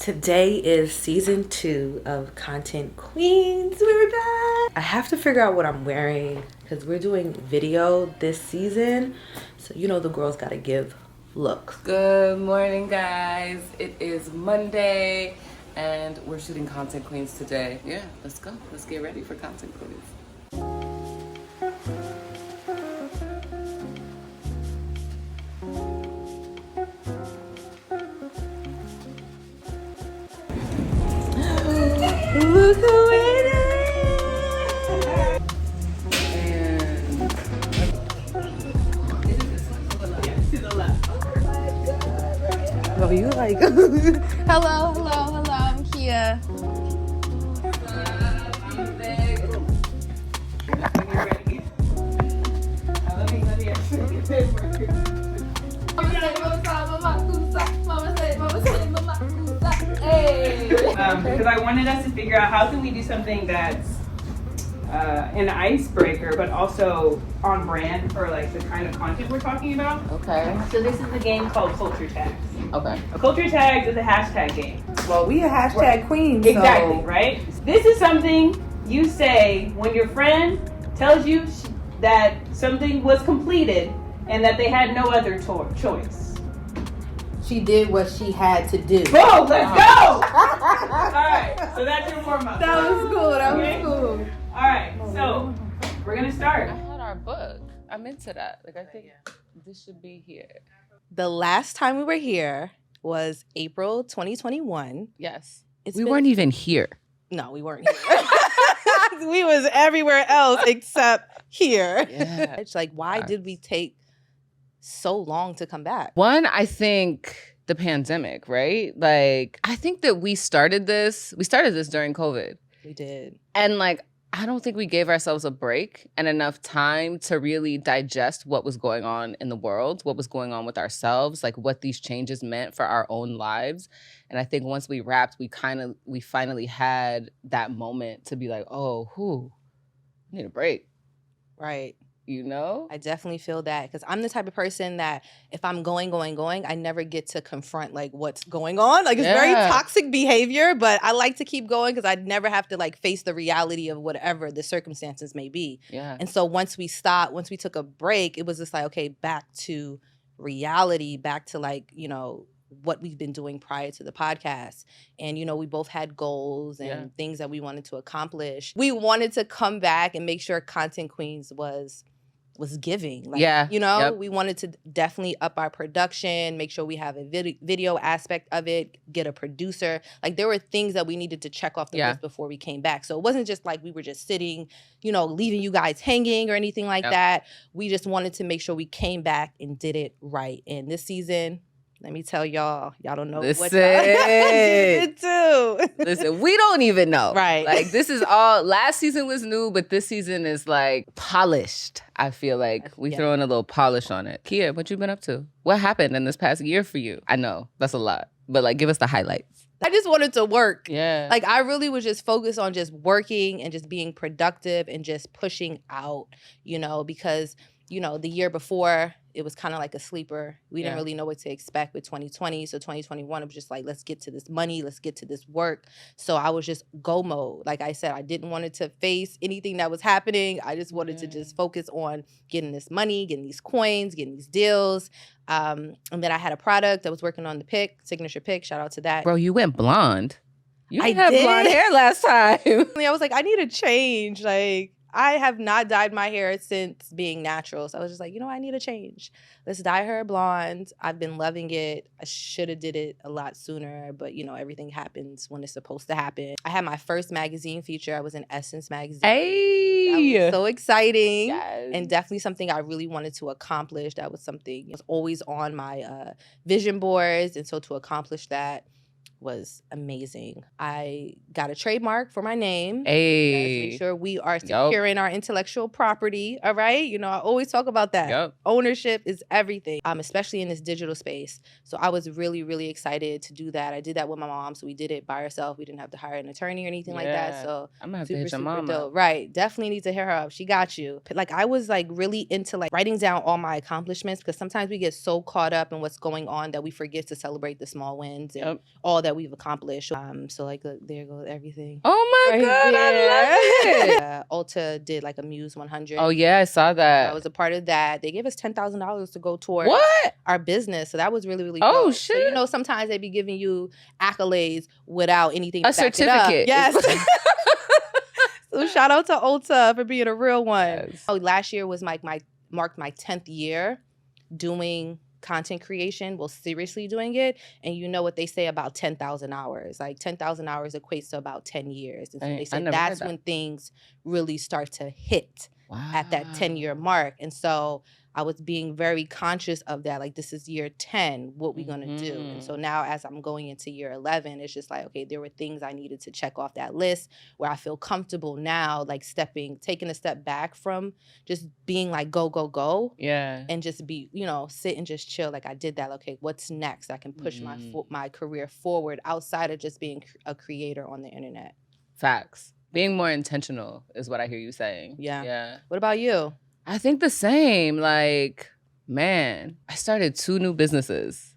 Today is season 2 of Content Queens. We're back. I have to figure out what I'm wearing because we're doing video this season. So you know the girls gotta give looks. Good morning, guys. It is Monday and we're shooting Content Queens today. Yeah, let's go. Let's get ready for Content Queens. Look who it is! Oh, you like... Hello, I'm Kia. I'm Vic. When you're ready. Let me actually get paper. Because I wanted us to figure out how can we do something that's an icebreaker, but also on brand for like the kind of content we're talking about. Okay. So this is a game called Culture Tags. Okay. Culture Tags is a hashtag game. Well, we a hashtag queen, so... Exactly, right? This is something you say when your friend tells you that something was completed and that they had no other choice. She did what she had to do. Boom, let's go! Alright, so that's your warm-up. That was cool, Okay? cool. Alright, so we're gonna start. I had our book. I'm into that. Like, I think this should be here. The last time we were here was April 2021. Yes. We weren't even here. No, we weren't here. We was everywhere else except here. Yeah. It's like, why did we take so long to come back? One, I think the pandemic, right? Like, I think that we started this during COVID. We did. And like, I don't think we gave ourselves a break and enough time to really digest what was going on in the world, what was going on with ourselves, like what these changes meant for our own lives. And I think once we wrapped, we finally had that moment to be like, oh, I need a break. Right. You know? I definitely feel that because I'm the type of person that if I'm going, I never get to confront like what's going on. Like it's very toxic behavior, but I like to keep going because I never have to like face the reality of whatever the circumstances may be. Yeah. And so once we took a break, it was just like, okay, back to reality, back to like, you know, what we've been doing prior to the podcast. And, you know, we both had goals and things that we wanted to accomplish. We wanted to come back and make sure Content Queens was giving. Like, you know, we wanted to definitely up our production, make sure we have a video aspect of it, get a producer. Like there were things that we needed to check off the list before we came back. So it wasn't just like we were just sitting, you know, leaving you guys hanging or anything like that. We just wanted to make sure we came back and did it right. And this season, let me tell y'all don't know what y'all did too. Listen, we don't even know. Right. Like this is all, last season was new, but this season is like polished. I feel like we throwing a little polish on it. Kia, what you been up to? What happened in this past year for you? I know, that's a lot, but like give us the highlights. I just wanted to work. Yeah. Like I really was just focused on just working and just being productive and just pushing out, you know, because, you know, the year before, it was kind of like a sleeper. We didn't really know what to expect with 2020. So 2021, it was just like, let's get to this money. Let's get to this work. So I was just go mode. Like I said, I didn't want it to face anything that was happening. I just wanted to just focus on getting this money, getting these coins, getting these deals. And then I had a product. I was working on the signature pick. Shout out to that. Bro, you went blonde. You I didn't have did. blonde hair last time. I was like, I need a change. Like, I have not dyed my hair since being natural. So I was just like, you know, I need a change. Let's dye her blonde. I've been loving it. I should have did it a lot sooner, but you know, everything happens when it's supposed to happen. I had my first magazine feature. I was in Essence magazine. Hey! That was so exciting. Yes. And definitely something I really wanted to accomplish. That was something that was always on my vision boards. And so to accomplish that was amazing. I got a trademark for my name. Hey. Make sure we are securing our intellectual property. All right. You know, I always talk about that. Yep. Ownership is everything, especially in this digital space. So I was really, really excited to do that. I did that with my mom. So we did it by ourselves. We didn't have to hire an attorney or anything like that. So I'm gonna have to hit your mom up. Right. Definitely need to hit her up. She got you. Like I was like really into like writing down all my accomplishments, because sometimes we get so caught up in what's going on that we forget to celebrate the small wins and all that that we've accomplished. So like there goes everything. Oh my Right God, there. I love it. Ulta did like a Muse 100. Oh yeah, I saw I that. was a part of that. They gave us $10,000 to go tour What? our business. So that was really, really Oh dope. shit. So, you know, sometimes they be giving you acmarks without anything to A back it up. certificate. Yes. So shout out to Ulta for being a real one. Yes. Oh, last year was marked my 10th year doing content creation, well, seriously doing it. And you know what they say about 10,000 hours. Like 10,000 hours equates to about 10 years. And so they said that's when things really start to hit at that 10-year mark. And so I was being very conscious of that. Like, this is year 10, what we gonna do? And so now as I'm going into year 11, it's just like, okay, there were things I needed to check off that list where I feel comfortable now, like taking a step back from just being like, go, go, go. Yeah. And just be, you know, sit and just chill. Like I did that. Okay, what's next? I can push my career forward outside of just being a creator on the internet. Facts. Being more intentional is what I hear you saying. Yeah. Yeah. What about you? I think the same. Like, man, I started 2 new businesses.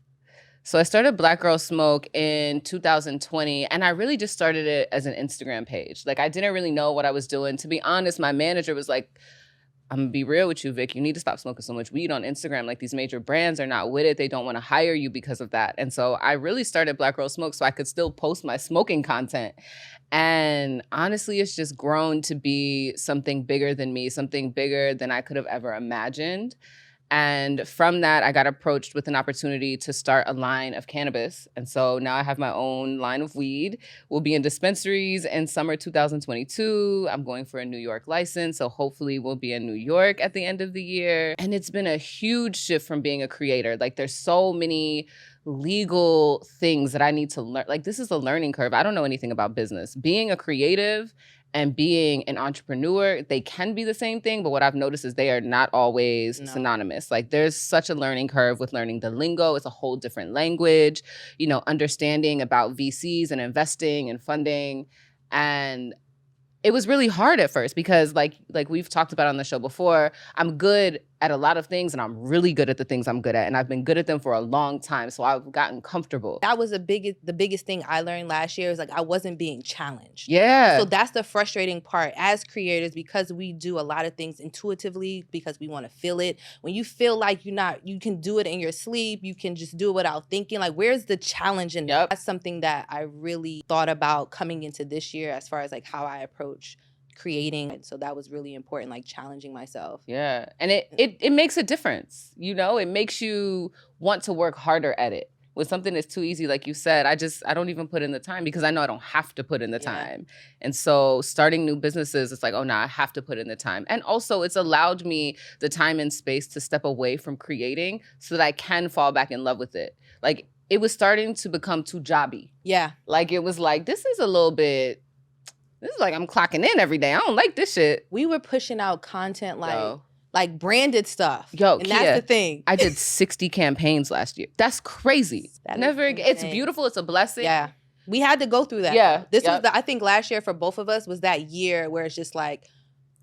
So I started Black Girl Smoke in 2020, and I really just started it as an Instagram page. Like, I didn't really know what I was doing. To be honest, my manager was like, I'm gonna be real with you, Vic. You need to stop smoking so much weed on Instagram. Like, these major brands are not with it. They don't want to hire you because of that. And so I really started Black Girl Smoke so I could still post my smoking content. And honestly, it's just grown to be something bigger than me, something bigger than I could have ever imagined. And from that, I got approached with an opportunity to start a line of cannabis. And so now I have my own line of weed. We'll be in dispensaries in summer 2022. I'm going for a New York license. So hopefully we'll be in New York at the end of the year. And it's been a huge shift from being a creator. Like, there's so many legal things that I need to learn. Like, this is a learning curve. I don't know anything about business. Being a creative and being an entrepreneur, they can be the same thing, but what I've noticed is they are not always synonymous. Like, there's such a learning curve with learning the lingo. It's a whole different language, you know, understanding about VCs and investing and funding. And it was really hard at first because like we've talked about on the show before, I'm good at a lot of things and I'm really good at the things I'm good at. And I've been good at them for a long time. So I've gotten comfortable. That was the biggest thing I learned last year is like I wasn't being challenged. Yeah. So that's the frustrating part as creators because we do a lot of things intuitively because we want to feel it. When you feel like you can do it in your sleep, you can just do it without thinking. Like, where's the challenge in that? That's something that I really thought about coming into this year as far as like how I approach creating. And so that was really important, like challenging myself. Yeah. And it makes a difference. You know, it makes you want to work harder at it. With something that's too easy, like you said, I don't even put in the time because I know I don't have to put in the time. And so starting new businesses, it's like, oh, no, I have to put in the time. And also it's allowed me the time and space to step away from creating so that I can fall back in love with it. Like, it was starting to become too jobby. Yeah. Like, it was like, this is like I'm clocking in every day. I don't like this shit. We were pushing out content like branded stuff. Yo, and Kia, that's the thing. I did 60 campaigns last year. That's crazy. It's beautiful. It's a blessing. Yeah. We had to go through that. Yeah. This was I think last year for both of us was that year where it's just like,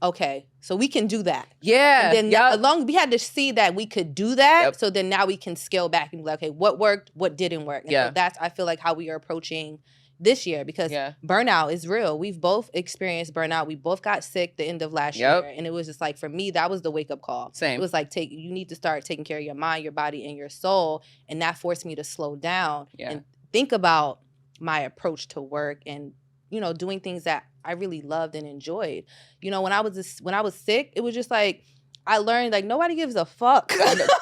okay, so we can do that. Yeah. And then we had to see that we could do that. So then now we can scale back and be like, okay, what worked, what didn't work. And so that's, I feel like, how we are approaching this year because burnout is real. We've both experienced burnout. We both got sick the end of last year. And it was just like, for me, that was the wake up call. Same. It was like, you need to start taking care of your mind, your body, and your soul. And that forced me to slow down and think about my approach to work and, you know, doing things that I really loved and enjoyed. You know, when I was sick, it was just like, I learned, like, nobody gives a fuck.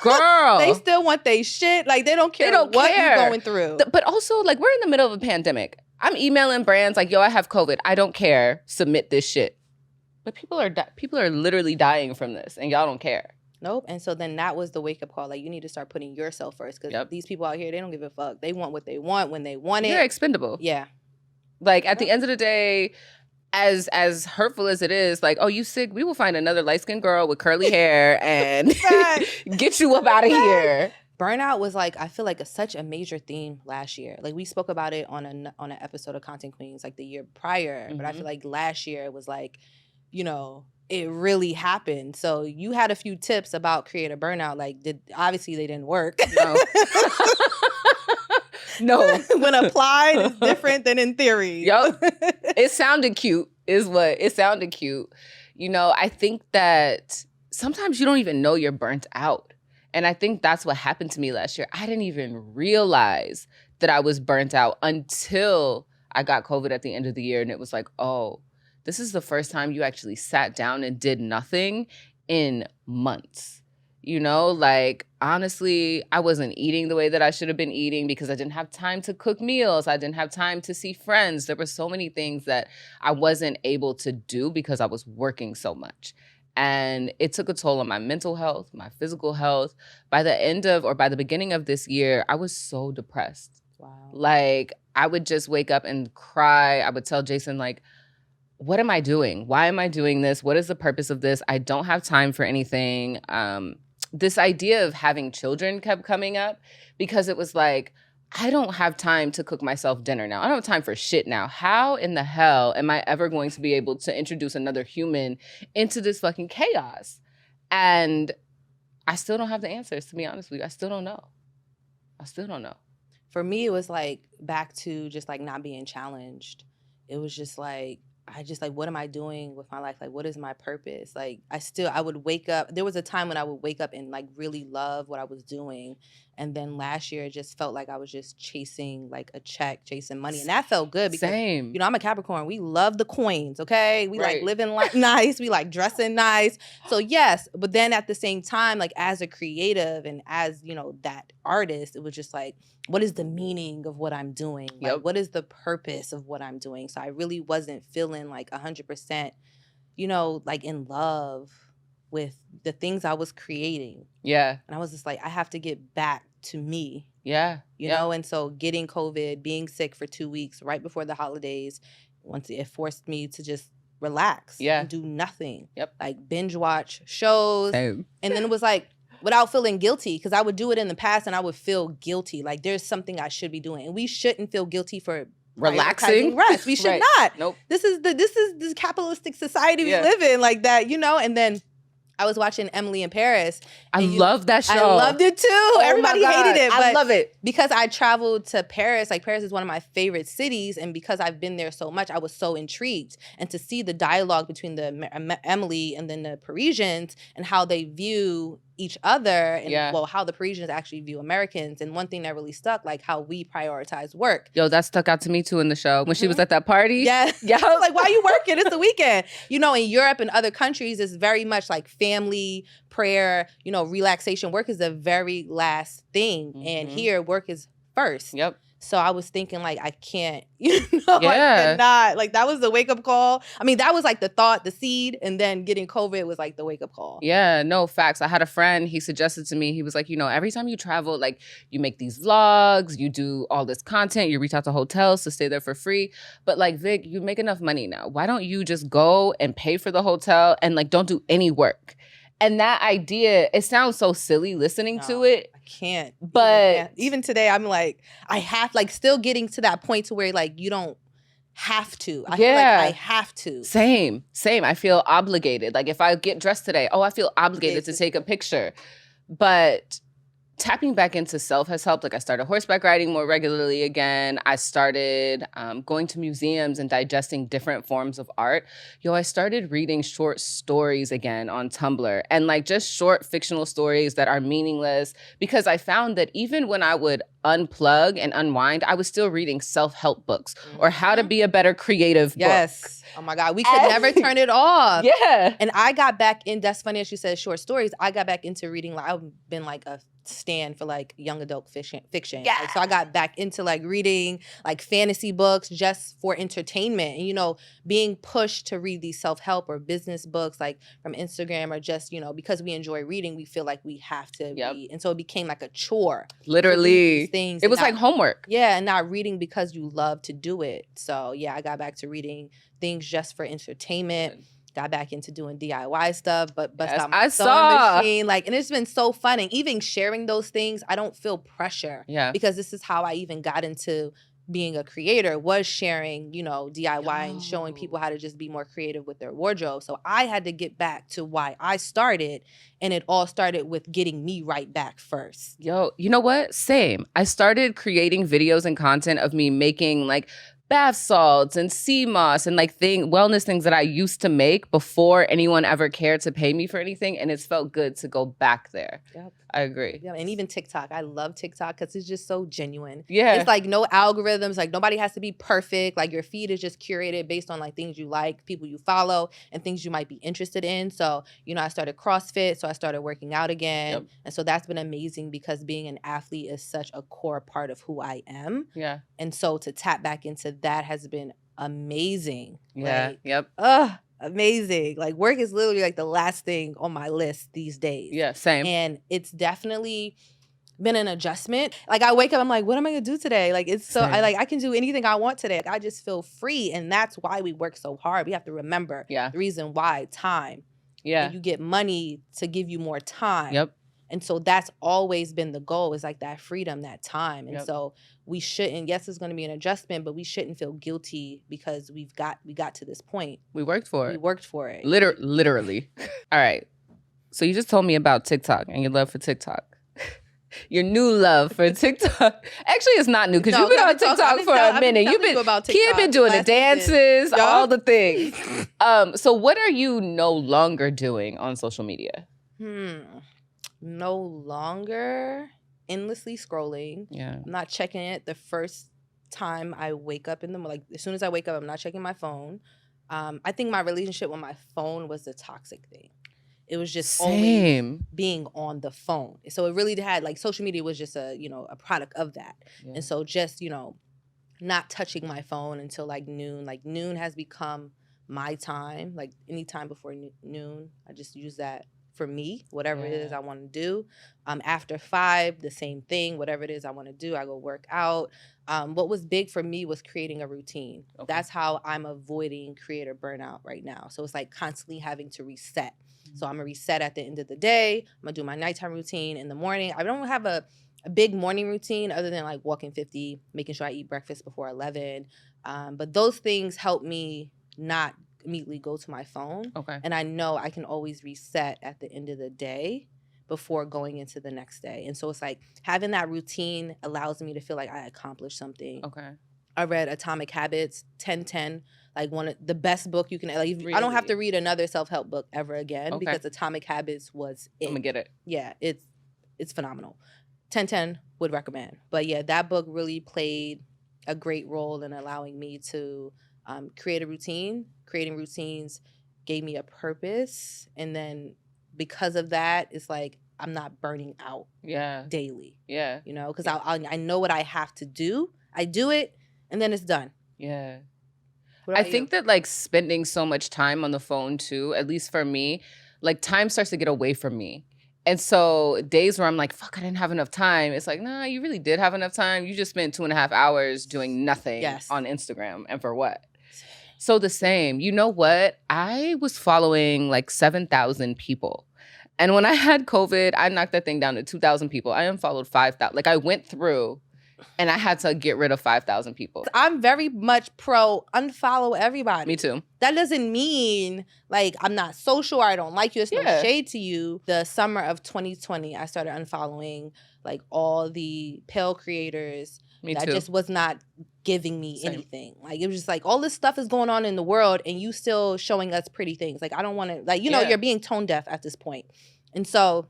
Girl. They still want their shit. Like, they don't care what you're going through. But also, like, we're in the middle of a pandemic. I'm emailing brands like, yo, I have COVID. I don't care. Submit this shit. But people are literally dying from this, and y'all don't care. Nope. And so then that was the wake-up call. Like, you need to start putting yourself first because these people out here, they don't give a fuck. They want what they want when they want it. You're expendable. Yeah. Like, at the end of the day, as hurtful as it is, like, oh, you sick? We will find another light-skinned girl with curly hair and get you up out of here. Burnout was like, I feel like such a major theme last year. Like, we spoke about it on an episode of Content Queens like the year prior, but I feel like last year it was like, you know, it really happened. So you had a few tips about creator burnout. Like, obviously they didn't work. No. No. When applied, it's different than in theory. Yup. It sounded cute, it sounded cute. You know, I think that sometimes you don't even know you're burnt out. And I think that's what happened to me last year. I didn't even realize that I was burnt out until I got COVID at the end of the year. And it was like, oh, this is the first time you actually sat down and did nothing in months. You know, like, honestly, I wasn't eating the way that I should have been eating because I didn't have time to cook meals. I didn't have time to see friends. There were so many things that I wasn't able to do because I was working so much. And it took a toll on my mental health, my physical health. By the beginning of this year, I was so depressed. Wow. Like, I would just wake up and cry. I would tell Jason, like, what am I doing? Why am I doing this? What is the purpose of this? I don't have time for anything. This idea of having children kept coming up because it was like, I don't have time to cook myself dinner now. I don't have time for shit now. How in the hell am I ever going to be able to introduce another human into this fucking chaos? And I still don't have the answers, to be honest with you. I still don't know. For me, it was like back to just like not being challenged. It was just like, what am I doing with my life? Like, what is my purpose? Like, I would wake up. There was a time when I would wake up and like really love what I was doing. And then last year, it just felt like I was just chasing like a check, chasing money. And that felt good because, Same. you know, I'm a Capricorn. We love the coins, okay? We Right. like living like nice. We like dressing nice. So yes, but then at the same time, like as a creative and as, you know, that artist, it was just like, what is the meaning of what I'm doing? Like, Yep. what is the purpose of what I'm doing? So I really wasn't feeling like 100%, you know, like in love with the things I was creating. Yeah. And I was just like, I have to get back to me, Yeah. you know? And so getting COVID, being sick for 2 weeks right before the holidays, once it forced me to just relax and do nothing. Yep. Like binge watch shows. Same. And then it was like, without feeling guilty, because I would do it in the past and I would feel guilty. Like there's something I should be doing. And we shouldn't feel guilty for Relaxing. prioritizing rest. We should Right. not. Nope. This is this capitalistic society we live in, like that, you know? And then I was watching Emily in Paris. I love that show. I loved it too. Oh Everybody my God. hated it. I But love it. because I traveled to Paris, like Paris is one of my favorite cities. And because I've been there so much, I was so intrigued. And to see the dialogue between the Emily and then the Parisians and how they view each other and well, how the Parisians actually view Americans. And one thing that really stuck, like how we prioritize work. Yo, that stuck out to me too in the show. When she was at that party. Yeah. Yeah. I was like, why are you working? It's the weekend. You know, in Europe and other countries, it's very much like family, prayer, you know, relaxation. Work is the very last thing. And here, work is first. Yep. So I was thinking like, I can't, you know, Yeah. I cannot. Like that was the wake up call. I mean, that was like the thought, the seed, and then getting COVID was like the wake up call. Yeah, no, facts. I had a friend, he suggested to me, he was like, you know, every time you travel, like you make these vlogs, you do all this content, you reach out to hotels to stay there for free. But like, Vic, you make enough money now. Why don't you just go and pay for the hotel and like don't do any work? And that idea, it sounds so silly listening to it. I can't. But even today, I'm like, I have, like still getting to that point to where like you don't have to. I feel like I have to. Same. I feel obligated. Like if I get dressed today, I feel obligated to take a picture. But tapping back into self has helped. Like I started horseback riding more regularly again. I started going to museums and digesting different forms of art. Yo, I started reading short stories again on Tumblr and like just short fictional stories that are meaningless because I found that even when I would unplug and unwind, I was still reading self-help books or how to be a better creative books. Oh my God, we could never turn it off. Yeah. And I got back in, that's funny as you said, short stories. I got back into reading, like I've been like a stand for like young adult fiction. Yeah. Like, so I got back into like reading like fantasy books just for entertainment. And, you know, being pushed to read these self-help or business books like from Instagram or just, you know, because we enjoy reading, we feel like we have to read. And so it became like a chore. Literally. Things it was like homework. Yeah, and not reading because you love to do it. So yeah, I got back to reading things just for entertainment. Got back into doing DIY stuff, but out my sewing machine. Like, and it's been so fun. And even sharing those things, I don't feel pressure. Yeah. Because this is how I even got into being a creator was sharing, you know, DIY and showing people how to just be more creative with their wardrobe. So I had to get back to why I started, and it all started with getting me right back first. Yo, you know what? Same. I started creating videos and content of me making like bath salts and sea moss and like wellness things that I used to make before anyone ever cared to pay me for anything. And it's felt good to go back there. Yep. I agree. Yeah, and even TikTok. I love TikTok because it's just so genuine. Yeah. It's like no algorithms. Like nobody has to be perfect. Like your feed is just curated based on like things you like, people you follow, and things you might be interested in. So, you know, I started CrossFit. So I started working out again. Yep. And so that's been amazing because being an athlete is such a core part of who I am. Yeah. And so to tap back into that has been amazing. Yeah. Like, yep. Amazing. Like work is literally like the last thing on my list these days. Yeah, same. And it's definitely been an adjustment. Like I wake up, I'm like, what am I gonna do today? Like it's so I can do anything I want today. Like, I just feel free, and that's why we work so hard. We have to remember the reason why: time. Yeah. And you get money to give you more time. Yep. And so that's always been the goal, is like that freedom, that time. And so we shouldn't, yes, it's going to be an adjustment, but we shouldn't feel guilty because we got to this point. We worked for it. We worked for it. Literally. All right. So you just told me about TikTok and your love for TikTok. Your new love for TikTok. Actually, it's not new because you've been on TikTok for a minute. You've been doing the dances, all the things. So what are you no longer doing on social media? No longer endlessly scrolling. Yeah. I'm not checking it the first time I wake up as soon as I wake up, I'm not checking my phone. I think my relationship with my phone was the toxic thing. It was just always being on the phone. So it really had, like, social media was just a product of that. Yeah. And so just, not touching my phone until like noon. Like noon has become my time. Like any time before noon, I just use that for me, whatever it is I want to do. After 5, the same thing. Whatever it is I want to do, I go work out. What was big for me was creating a routine. Okay. That's how I'm avoiding creator burnout right now. So it's like constantly having to reset. So I'm going to reset at the end of the day. I'm going to do my nighttime routine in the morning. I don't have a big morning routine other than like walking 50, making sure I eat breakfast before 11. But those things help me not immediately go to my phone. Okay. And I know I can always reset at the end of the day before going into the next day. And so it's like having that routine allows me to feel like I accomplished something. Okay. I read Atomic Habits, 10-10, like one of the best book you can, like, really? I don't have to read another self-help book ever again because Atomic Habits was it. I'm gonna get it. Yeah, it's phenomenal. 10-10 would recommend. But yeah, that book really played a great role in allowing me to create a routine. Creating routines gave me a purpose. And then because of that, it's like I'm not burning out daily. Yeah. Because I know what I have to do. I do it, and then it's done. Yeah. I think that like spending so much time on the phone too, at least for me, like time starts to get away from me. And so days where I'm like, fuck, I didn't have enough time. It's like, nah, you really did have enough time. You just spent 2.5 hours doing nothing on Instagram. And for what? So the same. You know what? I was following like 7,000 people. And when I had COVID, I knocked that thing down to 2,000 people. I unfollowed 5,000. Like I went through and I had to get rid of 5,000 people. I'm very much pro unfollow everybody. Me too. That doesn't mean like I'm not social or I don't like you. It's no shade to you. The summer of 2020, I started unfollowing like all the pale creators. Me that too. Just was not giving me anything. Like it was just like all this stuff is going on in the world and you still showing us pretty things. Like I don't want to, like, you're being tone deaf at this point. And so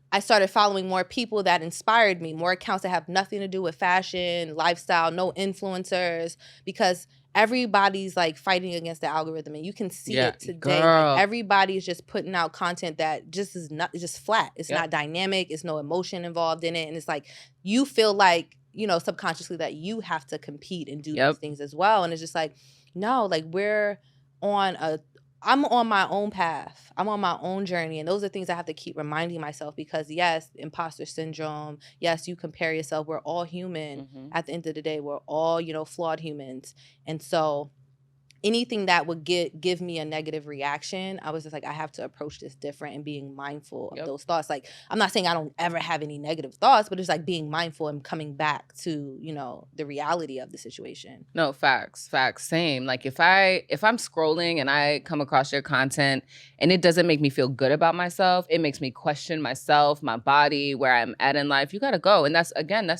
I started following more people that inspired me, more accounts that have nothing to do with fashion, lifestyle, no influencers, because everybody's like fighting against the algorithm and you can see it today. Like, everybody's just putting out content that just is not, it's just flat. It's not dynamic. It's no emotion involved in it. And it's like, you feel like, subconsciously that you have to compete and do these things as well. And it's just like, no, like I'm on my own path. I'm on my own journey. And those are things I have to keep reminding myself because yes, imposter syndrome. Yes, you compare yourself. We're all human. Mm-hmm. At the end of the day, we're all, flawed humans. And so anything that would give me a negative reaction, I was just like, I have to approach this different and being mindful of those thoughts. Like, I'm not saying I don't ever have any negative thoughts, but it's like being mindful and coming back to, you know, the reality of the situation. No, facts, same. Like if I'm scrolling and I come across your content and it doesn't make me feel good about myself, it makes me question myself, my body, where I'm at in life, you gotta go. And that's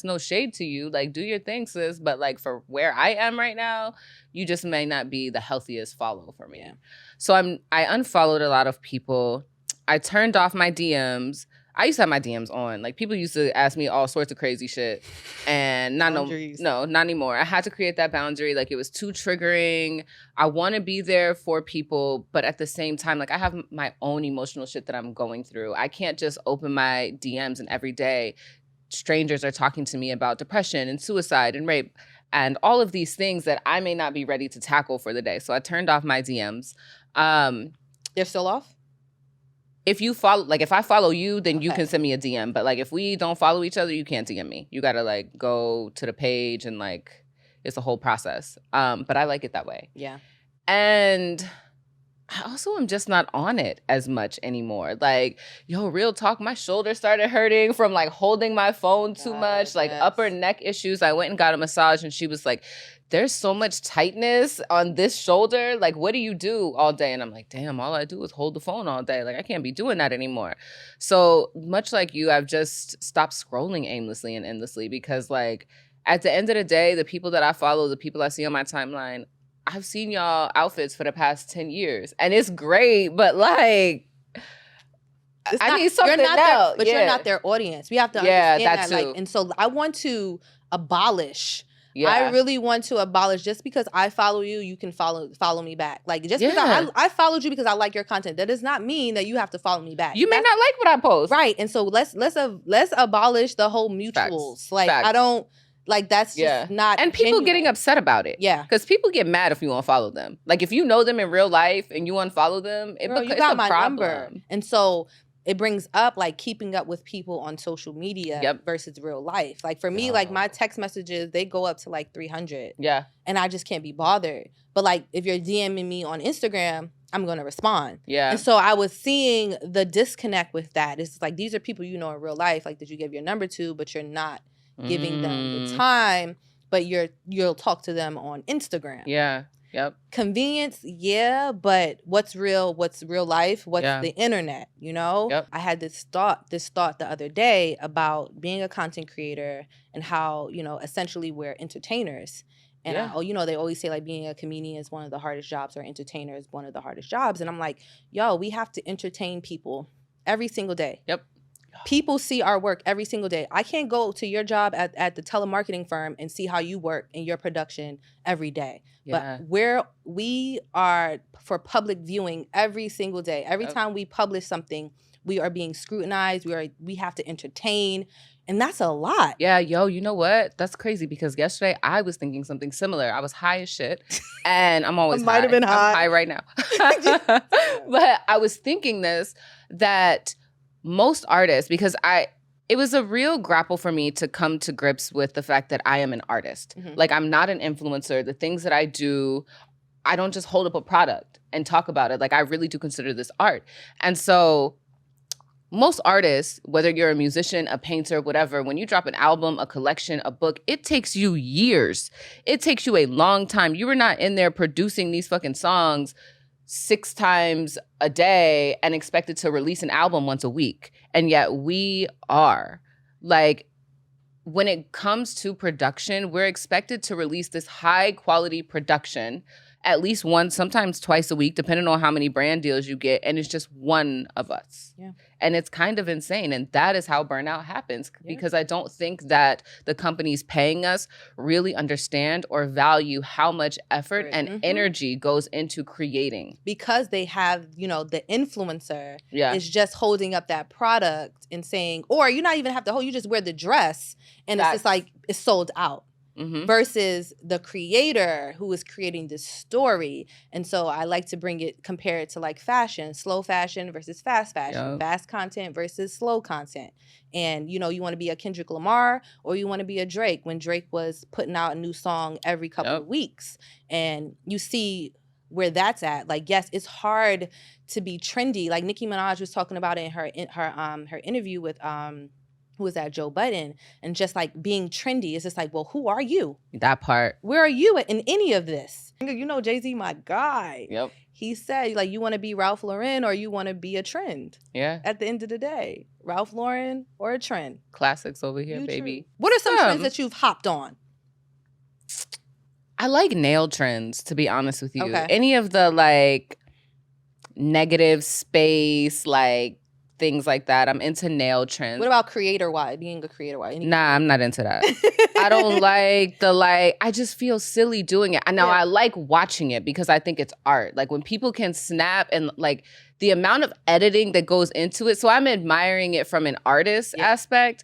no shade to you. Like, do your thing, sis. But like for where I am right now, you just may not be the healthiest follow for me. Yeah. So I unfollowed a lot of people. I turned off my DMs. I used to have my DMs on. Like, people used to ask me all sorts of crazy shit. And not anymore. I had to create that boundary. Like, it was too triggering. I want to be there for people, but at the same time, like, I have my own emotional shit that I'm going through. I can't just open my DMs and every day strangers are talking to me about depression and suicide and rape and all of these things that I may not be ready to tackle for the day. So I turned off my DMs. They're still off? If you follow, like, if I follow you, then you can send me a DM. But like, if we don't follow each other, you can't DM me. You gotta like go to the page and like, it's a whole process. But I like it that way. Yeah. And I also am just not on it as much anymore. Like, yo, real talk, my shoulder started hurting from like holding my phone too much, like upper neck issues. I went and got a massage and she was like, there's so much tightness on this shoulder. Like, what do you do all day? And I'm like, damn, all I do is hold the phone all day. Like, I can't be doing that anymore. So much like you, I've just stopped scrolling aimlessly and endlessly because like at the end of the day, the people that I follow, the people I see on my timeline, I've seen y'all outfits for the past 10 years. And it's great, but like, I need something else. But you're not their audience. We have to understand that. Too. Like, and so I want to abolish. Yeah. I really want to abolish, just because I follow you, you can follow me back. Like, just because I followed you because I like your content, that does not mean that you have to follow me back. You may not like what I post. Right. And so let's abolish the whole mutuals. Facts. Like, Facts. I don't. Like, that's just not And people genuine. getting upset about it. Yeah. Because people get mad if you unfollow them. Like, if you know them in real life and you unfollow them, Girl, you got my number. And so it brings up, like, keeping up with people on social media versus real life. Like, for me, like, my text messages, they go up to, like, 300. Yeah. And I just can't be bothered. But, like, if you're DMing me on Instagram, I'm going to respond. Yeah. And so I was seeing the disconnect with that. It's like, these are people you know in real life, like, that you give your number to, but you're not giving them the time, but you'll talk to them on Instagram. Yeah. Yep. Convenience, yeah, but what's real life? What's the internet, you know? Yep. I had this thought the other day about being a content creator and how, you know, essentially we're entertainers. And you know, they always say like being a comedian is one of the hardest jobs, or entertainer is one of the hardest jobs. And I'm like, yo, we have to entertain people every single day. Yep. People see our work every single day. I can't go to your job at the telemarketing firm and see how you work in your production every day. Yeah. But we are for public viewing every single day. Every time we publish something, we are being scrutinized. We have to entertain. And that's a lot. Yeah, yo, you know what? That's crazy because yesterday I was thinking something similar. I was high as shit. And I'm always might have been high. I'm high right now. But I was thinking this, that most artists, because it was a real grapple for me to come to grips with the fact that I am an artist. Mm-hmm. Like, I'm not an influencer. The things that I do, I don't just hold up a product and talk about it. Like, I really do consider this art. And so most artists, whether you're a musician, a painter, whatever, when you drop an album, a collection, a book, it takes you years. It takes you a long time. You were not in there producing these fucking songs 6 times a day and expected to release an album once a week. And yet we are. Like, when it comes to production, we're expected to release this high quality production at least once, sometimes twice a week, depending on how many brand deals you get. And it's just one of us. Yeah. And it's kind of insane. And that is how burnout happens, because I don't think that the companies paying us really understand or value how much effort and energy goes into creating. Because they have, you know, the influencer is just holding up that product and saying, or you not even have to hold, you just wear the dress and it's just like, it's sold out. Mm-hmm. Versus the creator who is creating this story. And so I like to compare it to like fashion, slow fashion versus fast fashion, fast content versus slow content. And, you know, you want to be a Kendrick Lamar or you want to be a Drake, when Drake was putting out a new song every couple of weeks. And you see where that's at. Like, yes, it's hard to be trendy. Like Nicki Minaj was talking about it in her interview with who was that, Joe Budden, and just like being trendy. It's just like, well, who are you? That part. Where are you in any of this? You know, Jay-Z, my guy. Yep. He said, like, you want to be Ralph Lauren or you want to be a trend? Yeah. At the end of the day, Ralph Lauren or a trend? Classics over here, baby. What are some trends that you've hopped on? I like nail trends, to be honest with you. Okay. Any of the like negative space, like things like that. I'm into nail trends. What about creator-wise? Being a creator-wise? Nah, I'm not into that. I don't like I just feel silly doing it. Now, I like watching it because I think it's art. Like when people can snap and like the amount of editing that goes into it. So I'm admiring it from an artist aspect.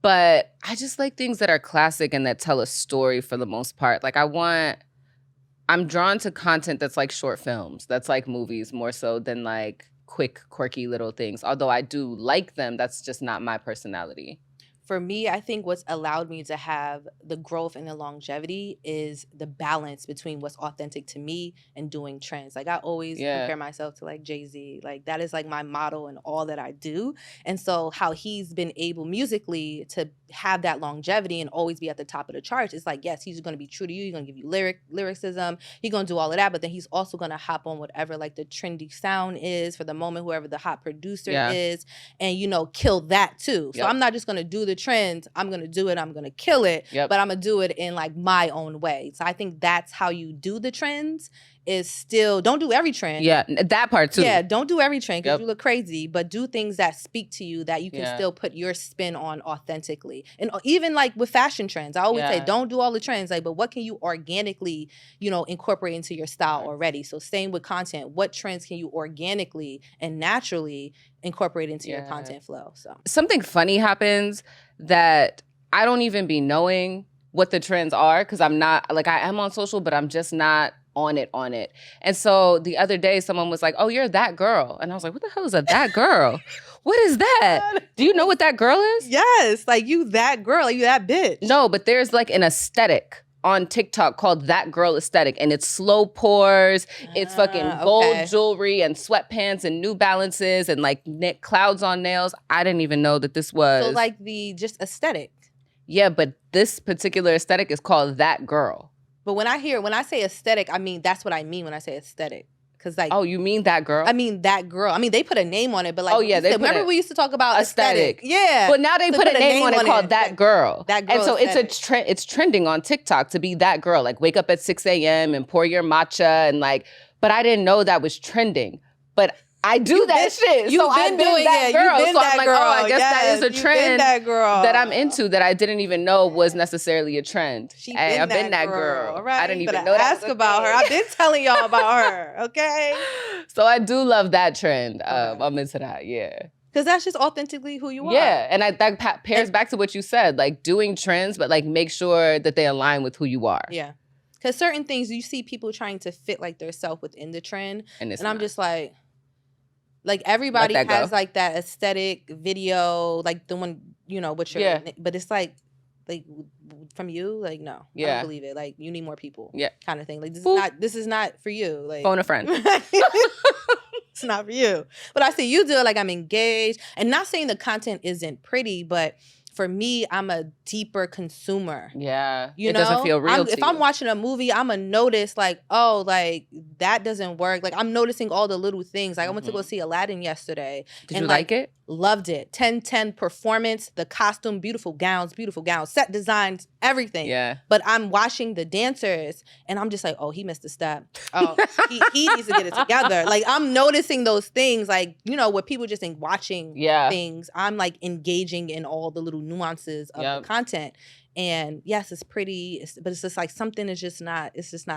But I just like things that are classic and that tell a story for the most part. Like I'm drawn to content that's like short films, that's like movies more so than like quick, quirky little things. Although I do like them, that's just not my personality. For me, I think what's allowed me to have the growth and the longevity is the balance between what's authentic to me and doing trends. Like I always compare myself to like Jay-Z. Like that is like my motto in all that I do. And so how he's been able musically to have that longevity and always be at the top of the charts, it's like, yes, he's going to be true to you. He's going to give you lyricism. He's going to do all of that. But then he's also going to hop on whatever like the trendy sound is for the moment, whoever the hot producer is, and, you know, kill that too. So I'm not just going to do the trends. I'm going to do it. I'm going to kill it. But I'm going to do it in like my own way. So I think that's how you do the trends. Is still, don't do every trend. Yeah, that part too. Yeah, don't do every trend because you look crazy, but do things that speak to you that you can still put your spin on authentically. And even like with fashion trends, I always say don't do all the trends, like, but what can you organically, you know, incorporate into your style already? So same with content. What trends can you organically and naturally incorporate into your content flow? So something funny happens that I don't even be knowing what the trends are because I'm not, like I am on social, but I'm just not on it. And so the other day someone was like, oh, you're that girl. And I was like, what the hell is a that girl? What is that? Do you know what that girl is? Yes, like you that girl, like you that bitch. No, but there's like an aesthetic on TikTok called that girl aesthetic. And it's slow pours, it's fucking gold jewelry and sweatpants and New Balances and like clouds on nails. I didn't even know that this was. So like the just aesthetic. Yeah, but this particular aesthetic is called that girl. But when I say aesthetic, I mean, that's what I mean when I say aesthetic. Cause like, oh, you mean that girl? I mean that girl. I mean, they put a name on it, but like, oh yeah, remember we used to talk about aesthetic. Yeah. But now they put a name on it called that girl. That girl. And so aesthetic. it's a trend. It's trending on TikTok to be that girl. Like wake up at 6 a.m. and pour your matcha and like. But I didn't know that was trending. But I do that shit. You've been doing that girl. So I'm like, oh, I guess that is a trend that I'm into that I didn't even know was necessarily a trend. I've been that girl. All right? I didn't even know that. Ask about her. I've been telling y'all about her. Okay. So I do love that trend. I'm into that. Yeah. Because that's just authentically who you are. Yeah, and that pairs back to what you said, like doing trends, but like make sure that they align with who you are. Yeah. Because certain things, you see people trying to fit like their self within the trend. And I'm just like everybody has like that aesthetic video, like the one, you know, with your, but it's like from you, like, no, I don't believe it. Like you need more people, kind of thing. Like this is not for you. Like phone a friend. It's not for you. But I see you do it like I'm engaged, and not saying the content isn't pretty, but for me, I'm a deeper consumer. Yeah. You it know? doesn't feel real to if you. I'm watching a movie, I'm going to notice like, oh, like that doesn't work. Like I'm noticing all the little things. Like I went to go see Aladdin yesterday. Did you like it? Loved it. 10/10 performance, the costume, beautiful gowns, set designs, everything. Yeah. But I'm watching the dancers and I'm just like, oh, he missed a step. Oh, he needs to get it together. Like I'm noticing those things, like, you know, where people just think watching things, I'm like engaging in all the little nuances of the content. And yes, it's pretty, but it's just like something is just not,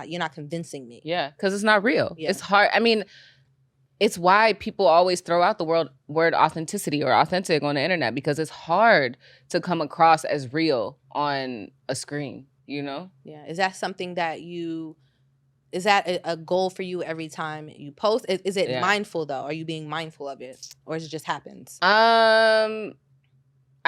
you're not convincing me. Yeah, because it's not real. Yeah. It's hard. I mean, it's why people always throw out the word authenticity or authentic on the internet, because it's hard to come across as real on a screen, you know? Yeah. Is that something that is that a goal for you every time you post? Is it mindful though? Are you being mindful of it? Or is it just happens? I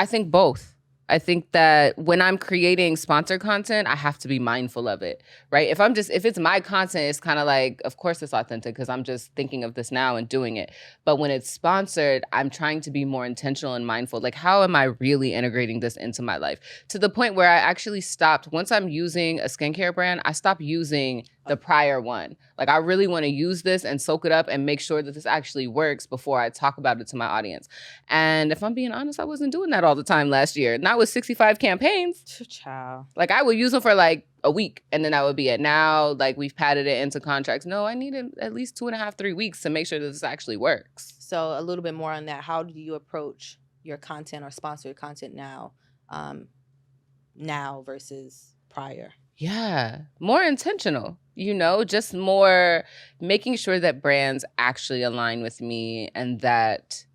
think both. I think that when I'm creating sponsored content, I have to be mindful of it, right? If it's my content, it's kind of like, of course it's authentic because I'm just thinking of this now and doing it. But when it's sponsored, I'm trying to be more intentional and mindful. Like, how am I really integrating this into my life? To the point where I actually stopped, once I'm using a skincare brand, I stopped using the prior one. Like, I really want to use this and soak it up and make sure that this actually works before I talk about it to my audience. And if I'm being honest, I wasn't doing that all the time last year. Not with 65 campaigns. Child. Like, I would use them for like a week and then that would be it. Now, like, we've padded it into contracts. No, I needed at least 2.5, 3 weeks to make sure that this actually works. So a little bit more on that. How do you approach your content or sponsored content now versus prior? Yeah, more intentional, just more making sure that brands actually align with me and that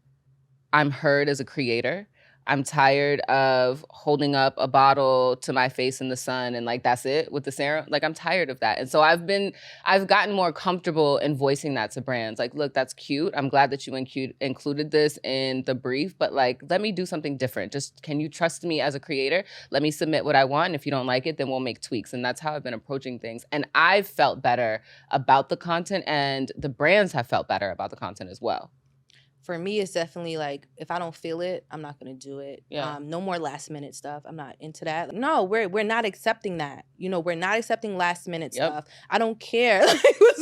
I'm heard as a creator. I'm tired of holding up a bottle to my face in the sun and like, that's it with the serum. Like, I'm tired of that. And so I've gotten more comfortable in voicing that to brands. Like, look, that's cute. I'm glad that you included this in the brief, but like, let me do something different. Just, can you trust me as a creator? Let me submit what I want. And if you don't like it, then we'll make tweaks. And that's how I've been approaching things. And I've felt better about the content and the brands have felt better about the content as well. For me, it's definitely like, if I don't feel it, I'm not going to do it. Yeah. No more last minute stuff. I'm not into that. No, we're not accepting that. We're not accepting last minute stuff. I don't care.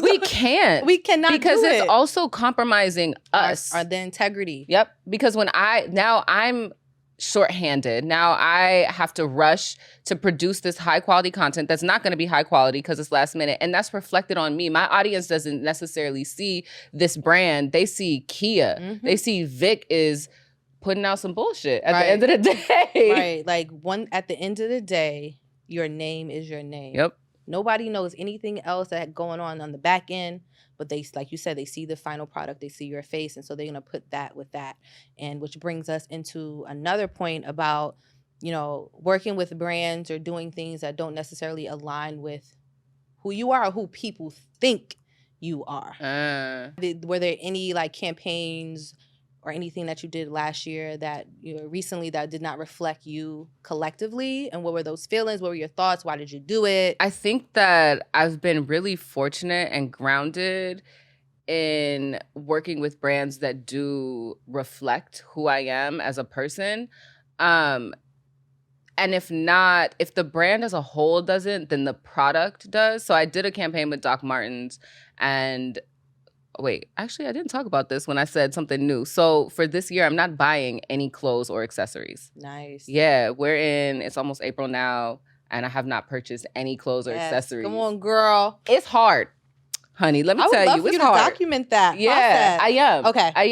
We can't. We cannot because do it's it. also compromising us. Our the integrity. Yep. Because now I'm shorthanded. Now I have to rush to produce this high quality content that's not going to be high quality because it's last minute. And that's reflected on me. My audience doesn't necessarily see this brand. They see Kia. Mm-hmm. They see Vic is putting out some bullshit at the end of the day. Right. Like, at the end of the day, your name is your name. Yep. Nobody knows anything else that's going on the back end. But they, like you said, they see the final product, they see your face, and so they're gonna put that with that. And which brings us into another point about, working with brands or doing things that don't necessarily align with who you are or who people think you are. Were there any like campaigns or anything that you did last year that recently that did not reflect you collectively? And what were those feelings? What were your thoughts? Why did you do it? I think that I've been really fortunate and grounded in working with brands that do reflect who I am as a person. And if the brand as a whole doesn't, then the product does. So I did a campaign with Doc Martens and wait, actually, I didn't talk about this when I said something new. So for this year, I'm not buying any clothes or accessories. Nice. Yeah, it's almost April now, and I have not purchased any clothes or accessories. Come on, girl. It's hard, honey. Let me tell you, it's hard. I would love for you to document that process. I am. Okay. I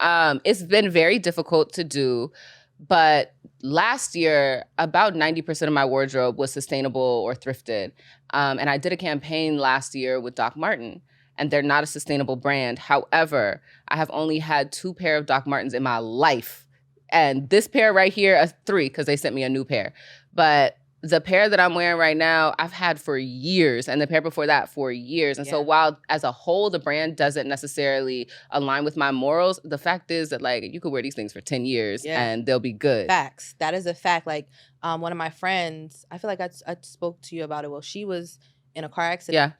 am. It's been very difficult to do, but last year, about 90% of my wardrobe was sustainable or thrifted. And I did a campaign last year with Doc Marten. And they're not a sustainable brand. However, I have only had 2 pair of Doc Martens in my life. And this pair right here, 3, because they sent me a new pair. But the pair that I'm wearing right now, I've had for years. And the pair before that for years. And so while as a whole, the brand doesn't necessarily align with my morals, the fact is that like you could wear these things for 10 years and they'll be good. Facts. That is a fact. Like one of my friends, I feel like I spoke to you about it. Well, she was in a car accident. Yeah.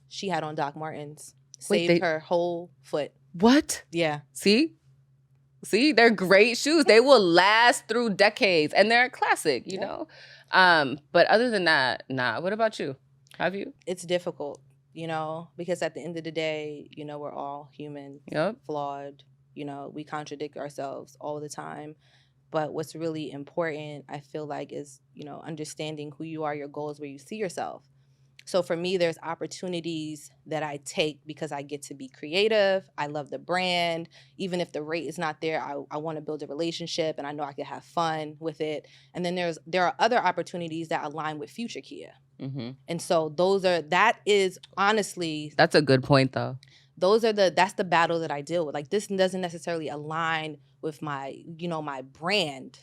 She had on Doc Martens. Wait, Saved her whole foot. What? Yeah. See, they're great shoes. They will last through decades, and they're a classic, you know? But other than that, nah. What about you? Have you? It's difficult, because at the end of the day, we're all human, flawed. We contradict ourselves all the time. But what's really important, I feel like, is, understanding who you are, your goals, where you see yourself. So for me, there's opportunities that I take because I get to be creative. I love the brand. Even if the rate is not there, I want to build a relationship and I know I can have fun with it. And then there are other opportunities that align with future Kia. Mm-hmm. And so that is honestly. That's a good point though. That's the battle that I deal with. Like, this doesn't necessarily align with my brand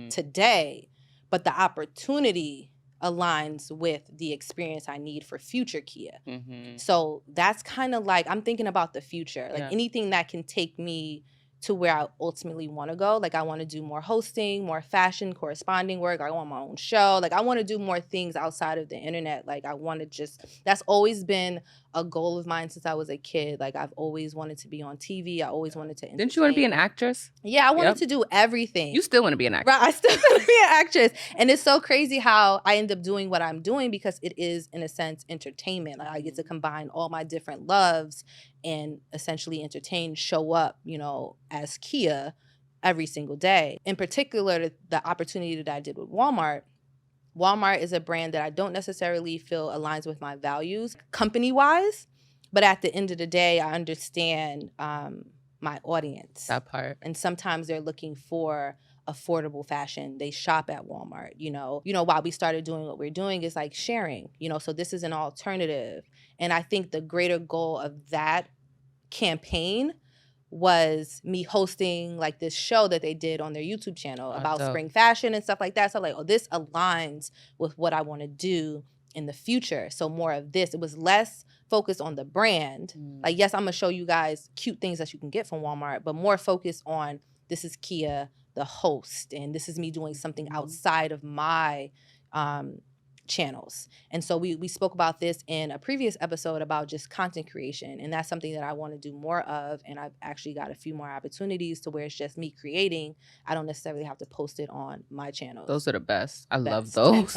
today, but the opportunity aligns with the experience I need for future Kia. Mm-hmm. So that's kind of like, I'm thinking about the future. Like anything that can take me to where I ultimately want to go. Like I want to do more hosting, more fashion, corresponding work. I want my own show. Like I want to do more things outside of the internet. Like I want to just, that's always been a goal of mine since I was a kid. Like I've always wanted to be on TV. I always wanted to entertain. Didn't you want to be an actress? Yeah, I wanted to do everything. You still want to be an actress. Right, I still want to be an actress. And it's so crazy how I end up doing what I'm doing because it is, in a sense, entertainment. Like I get to combine all my different loves and essentially entertain, show up, you know, as Kia every single day. In particular, the opportunity that I did with Walmart. Walmart is a brand that I don't necessarily feel aligns with my values company-wise, but at the end of the day, I understand my audience. That part. And sometimes they're looking for affordable fashion. They shop at Walmart, you know, while we started doing what we're doing is like sharing, you know, so this is an alternative. And I think the greater goal of that campaign was me hosting like this show that they did on their YouTube channel about spring fashion and stuff like that. So like, oh, this aligns with what I want to do in the future. So more of this. It was less focused on the brand. Like, yes, I'm going to show you guys cute things that you can get from Walmart, but more focused on this is Kia, the host, and this is me doing something outside of my channels. And so we spoke about this in a previous episode about just content creation, and that's something that I want to do more of, and I've actually got a few more opportunities to where it's just me creating. I don't necessarily have to post it on my channels. Those are the best. I love those.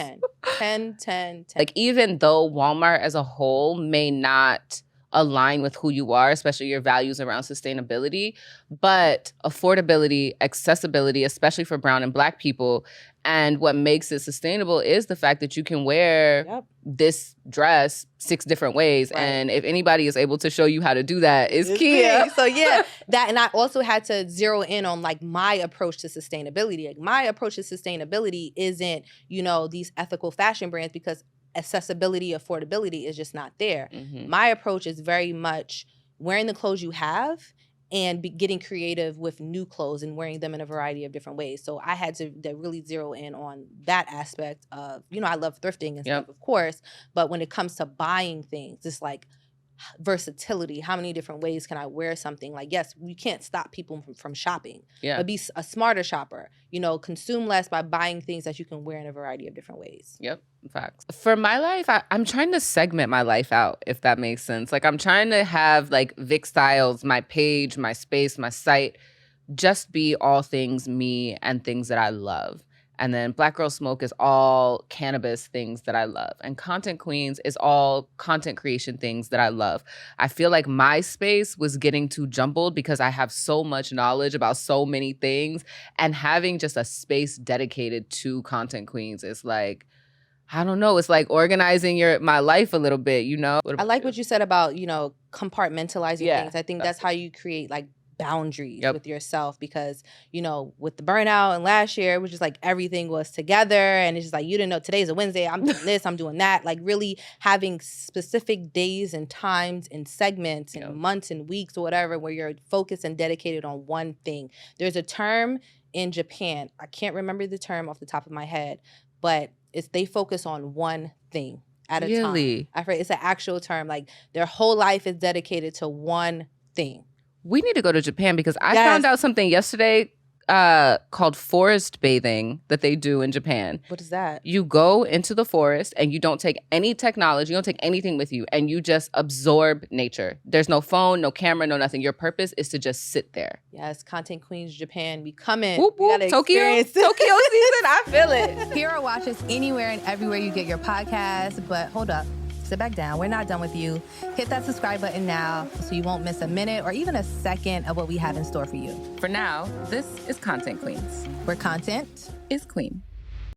10. Like even though Walmart as a whole may not align with who you are, especially your values around sustainability, but affordability, accessibility, especially for brown and black people, and what makes it sustainable is the fact that you can wear this dress 6 different ways. Right. And if anybody is able to show you how to do that, it's Kia. So yeah, that, and I also had to zero in on like my approach to sustainability. Like my approach to sustainability isn't, you know, these ethical fashion brands, because accessibility, affordability is just not there. My approach is very much wearing the clothes you have and getting creative with new clothes and wearing them in a variety of different ways. So I had to really zero in on that aspect of, you know, I love thrifting and stuff, of course, but when it comes to buying things, it's like versatility. How many different ways can I wear something? Like, yes, we can't stop people from shopping, but be a smarter shopper, you know, consume less by buying things that you can wear in a variety of different ways. Facts. For my life, I'm trying to segment my life out, if that makes sense. Like I'm trying to have like Vic Styles, my page, my space, my site, just be all things me and things that I love. And then Black Girl Smoke is all cannabis things that I love. And Content Queens is all content creation things that I love. I feel like my space was getting too jumbled because I have so much knowledge about so many things. And having just a space dedicated to Content Queens is like, I don't know, it's like organizing my life a little bit, you know? I like what you said about, you know, compartmentalizing things. I think that's how you create like boundaries with yourself, because, you know, with the burnout and last year, it was just like everything was together and it's just like, you didn't know today's a Wednesday, I'm doing this, I'm doing that. Like really having specific days and times and segments and months and weeks or whatever where you're focused and dedicated on one thing. There's a term in Japan, I can't remember the term off the top of my head, but they focus on one thing at a time. I forget, it's an actual term. Like their whole life is dedicated to one thing. We need to go to Japan because I found out something yesterday called forest bathing that they do in Japan. What is that? You go into the forest and you don't take any technology, you don't take anything with you, and you just absorb nature. There's no phone, no camera, no nothing. Your purpose is to just sit there. Yes, Content Queens Japan, we coming. Whoop, whoop. Tokyo season, I feel it. Hear or watch us anywhere and everywhere you get your podcast, but hold up. Sit back down. We're not done with you. Hit that subscribe button now so you won't miss a minute or even a second of what we have in store for you. For now, this is Content Queens, where content is queen.